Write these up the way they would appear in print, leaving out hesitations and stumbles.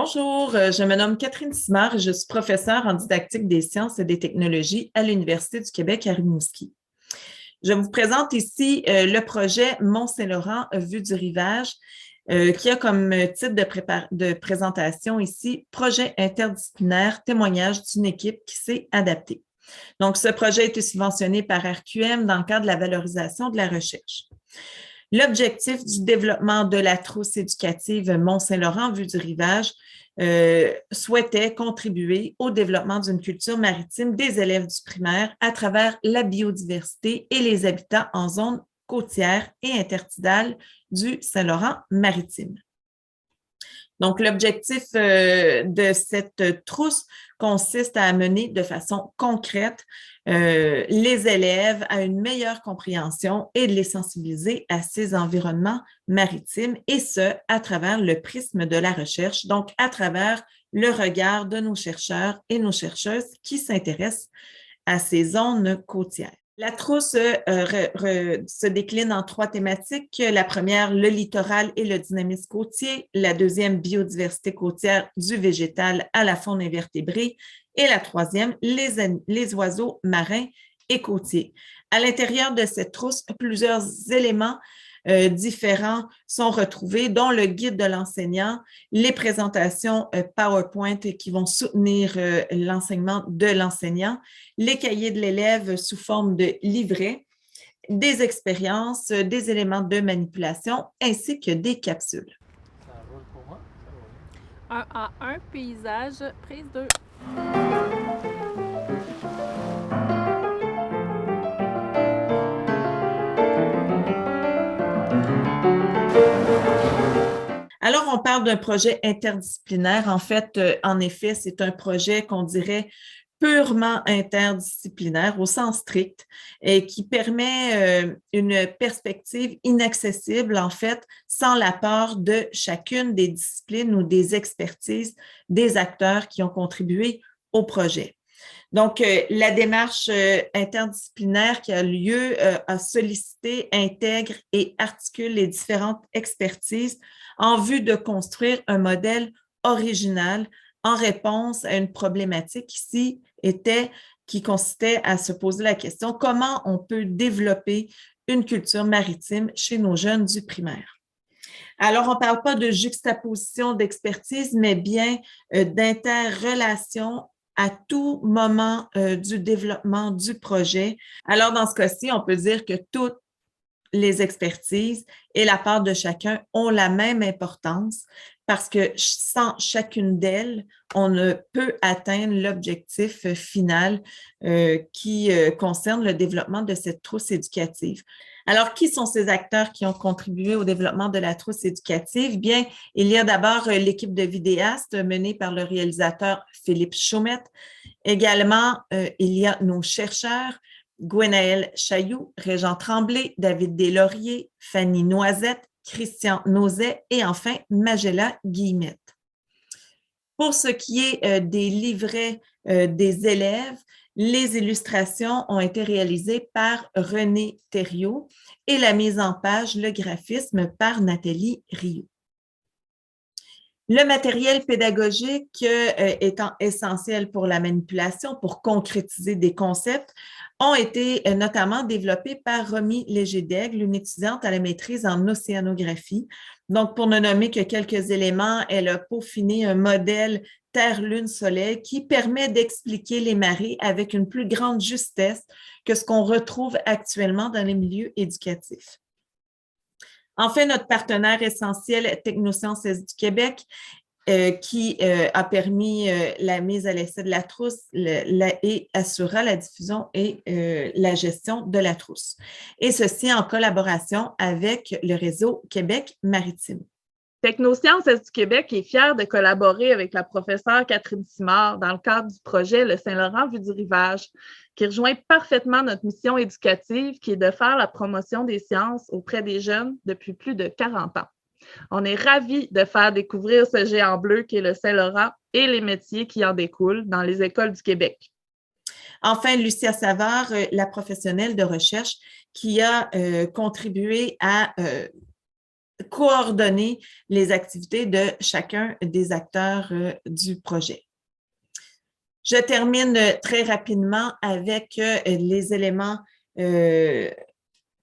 Bonjour, je me nomme Catherine Simard et je suis professeure en didactique des sciences et des technologies à l'Université du Québec à Rimouski. Je vous présente ici le projet Mont-Saint-Laurent, vue du rivage, qui a comme titre de présentation ici Projet interdisciplinaire, témoignage d'une équipe qui s'est adaptée. Donc, ce projet a été subventionné par RQM dans le cadre de la valorisation de la recherche. L'objectif du développement de la trousse éducative Mont-Saint-Laurent, vue du rivage, souhaitait contribuer au développement d'une culture maritime des élèves du primaire à travers la biodiversité et les habitats en zone côtière et intertidale du Saint-Laurent maritime. Donc, l'objectif de cette trousse consiste à amener de façon concrète les élèves à une meilleure compréhension et de les sensibiliser à ces environnements maritimes, et ce, à travers le prisme de la recherche, donc à travers le regard de nos chercheurs et nos chercheuses qui s'intéressent à ces zones côtières. La trousse se décline en 3 thématiques. La première, le littoral et le dynamisme côtier. La deuxième, biodiversité côtière du végétal à la faune invertébrée. Et la troisième, les oiseaux marins et côtiers. À l'intérieur de cette trousse, plusieurs éléments différents sont retrouvés, dont le guide de l'enseignant, les présentations PowerPoint qui vont soutenir l'enseignement de l'enseignant, les cahiers de l'élève sous forme de livret, des expériences, des éléments de manipulation, ainsi que des capsules. Ça roule pour moi? Un à un, paysage, prise 2. Alors, on parle d'un projet interdisciplinaire. En fait, en effet, c'est un projet qu'on dirait purement interdisciplinaire au sens strict et qui permet une perspective inaccessible, en fait, sans l'apport de chacune des disciplines ou des expertises des acteurs qui ont contribué au projet. Donc, la démarche interdisciplinaire qui a lieu a sollicité, intègre et articule les différentes expertises en vue de construire un modèle original en réponse à une problématique qui consistait à se poser la question comment on peut développer une culture maritime chez nos jeunes du primaire. Alors, on ne parle pas de juxtaposition d'expertise, mais bien d'interrelation à tout moment du développement du projet. Alors, dans ce cas-ci, on peut dire que toutes les expertises et la part de chacun ont la même importance parce que sans chacune d'elles, on ne peut atteindre l'objectif final qui concerne le développement de cette trousse éducative. Alors, qui sont ces acteurs qui ont contribué au développement de la trousse éducative? Bien, il y a d'abord l'équipe de vidéastes menée par le réalisateur Philippe Chaumette. Également, il y a nos chercheurs, Gwenaëlle Chailloux, Régent Tremblay, David Deslauriers, Fanny Noisette, Christian Nauzet et enfin Magella Guillemette. Pour ce qui est des livrets des élèves, les illustrations ont été réalisées par René Thériault et la mise en page, le graphisme par Nathalie Rioux. Le matériel pédagogique étant essentiel pour la manipulation, pour concrétiser des concepts, ont été notamment développés par Romy Léger-Daigle, une étudiante à la maîtrise en océanographie. Donc, pour ne nommer que quelques éléments, elle a peaufiné un modèle Terre-Lune-Soleil qui permet d'expliquer les marées avec une plus grande justesse que ce qu'on retrouve actuellement dans les milieux éducatifs. Enfin, notre partenaire essentiel, Technosciences du Québec, qui a permis la mise à l'essai de la trousse et assurera la diffusion et la gestion de la trousse. Et ceci en collaboration avec le réseau Québec Maritime. Technosciences du Québec est fière de collaborer avec la professeure Catherine Simard dans le cadre du projet Le Saint-Laurent vue du rivage, qui rejoint parfaitement notre mission éducative qui est de faire la promotion des sciences auprès des jeunes depuis plus de 40 ans. On est ravis de faire découvrir ce géant bleu qui est le Saint-Laurent et les métiers qui en découlent dans les écoles du Québec. Enfin, Lucia Savard, la professionnelle de recherche qui a contribué à coordonner les activités de chacun des acteurs du projet. Je termine très rapidement avec les éléments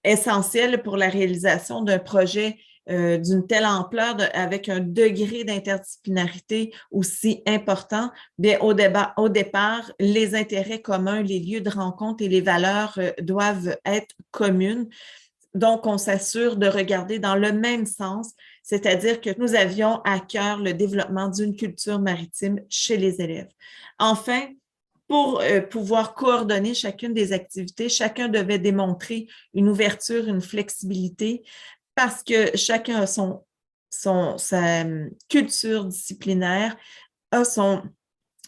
essentiels pour la réalisation d'un projet d'une telle ampleur, avec un degré d'interdisciplinarité aussi important. Bien, au départ, les intérêts communs, les lieux de rencontre et les valeurs doivent être communes. Donc, on s'assure de regarder dans le même sens, c'est-à-dire que nous avions à cœur le développement d'une culture maritime chez les élèves. Enfin, pour pouvoir coordonner chacune des activités, chacun devait démontrer une ouverture, une flexibilité, parce que chacun a sa culture disciplinaire, a son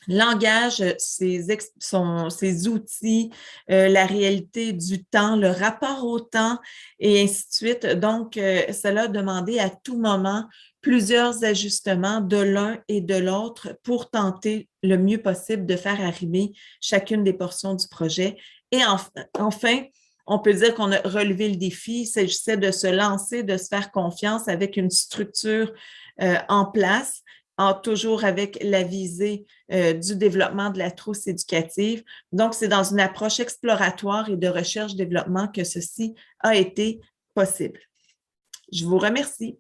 langage, ses outils, la réalité du temps, le rapport au temps et ainsi de suite. Donc, cela a demandé à tout moment plusieurs ajustements de l'un et de l'autre pour tenter le mieux possible de faire arriver chacune des portions du projet. Et enfin, on peut dire qu'on a relevé le défi. Il s'agissait de se lancer, de se faire confiance avec une structure en place, toujours avec la visée du développement de la trousse éducative. Donc, c'est dans une approche exploratoire et de recherche-développement que ceci a été possible. Je vous remercie.